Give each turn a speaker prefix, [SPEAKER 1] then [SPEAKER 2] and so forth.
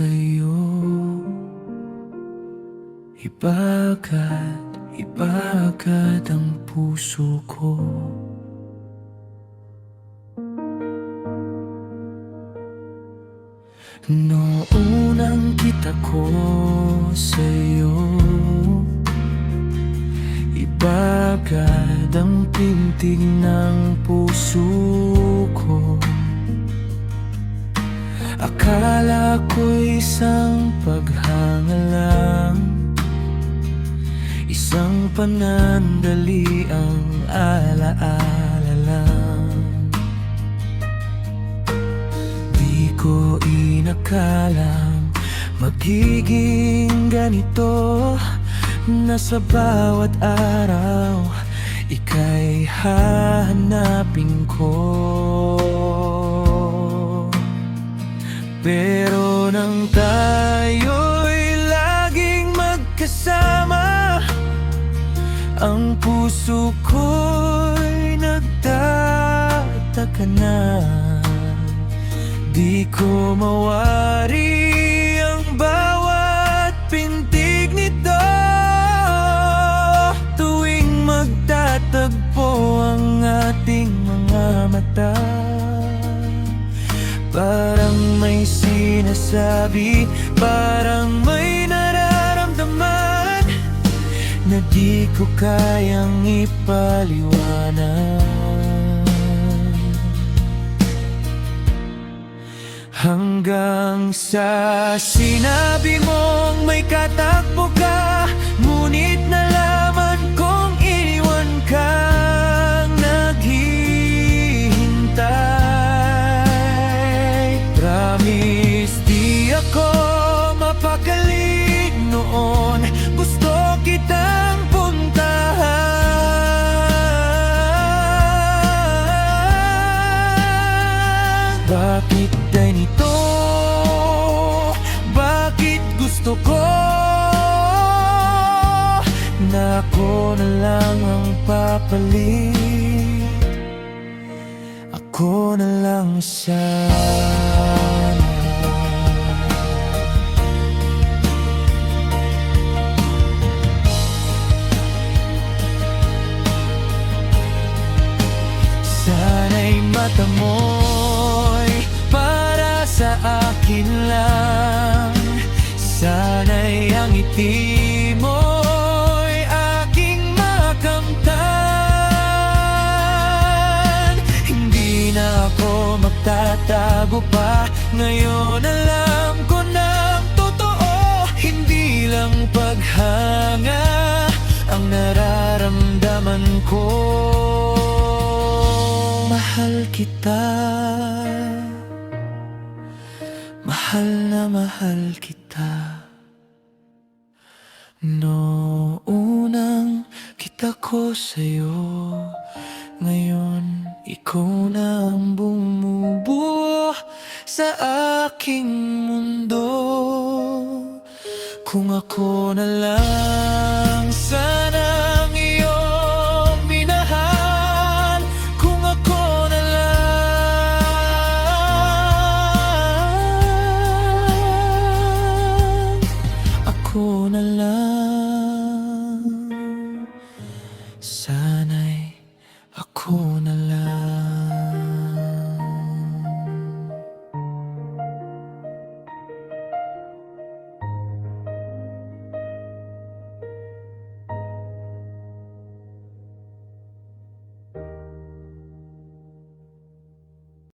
[SPEAKER 1] sa'yo. Iba agad ang puso ko. Noong kita ko sa'yo, iba agad ang pintig ng puso ko. Akala ko'y isang paghanga lang, isang panandali ang alaala lang. Di ko inakalang magiging ganito, na sa bawat araw ika'y hahanapin ko. Pero nang tayo'y laging magkasama, ang puso ko'y nagtataka na. Di ko mawari ang bawat pintig nito, tuwing magtatagpo ang ating mga mata. Parang may sinasabi, parang may nararamdaman, na di ko kayang ipaliwanag. Hanggang sa sinabi mong may katakbo ka, ngunit nalaman kong iniwan kang naghihintay. Promise, di ako mapakalig noon, gusto kitang puntahan. Bakit ganito? Bakit gusto ko na ako na lang ang papalit? Ako na lang sana. Sana'y mata mo'y para sa akin lang, sana'y ang ngiti mo'y aking makamtan. Hindi na ako magtatago pa, ngayon alam ko ng totoo, hindi lang paghanga ang nararamdaman ko. Mahal kita, mahal na mahal kita. Noong kita ko sa'yo, ngayon ikaw na ang bumubuo sa aking mundo. Kung ako na lang sanang iyong minahal, kung ako na lang, ako na lang, sana'y ako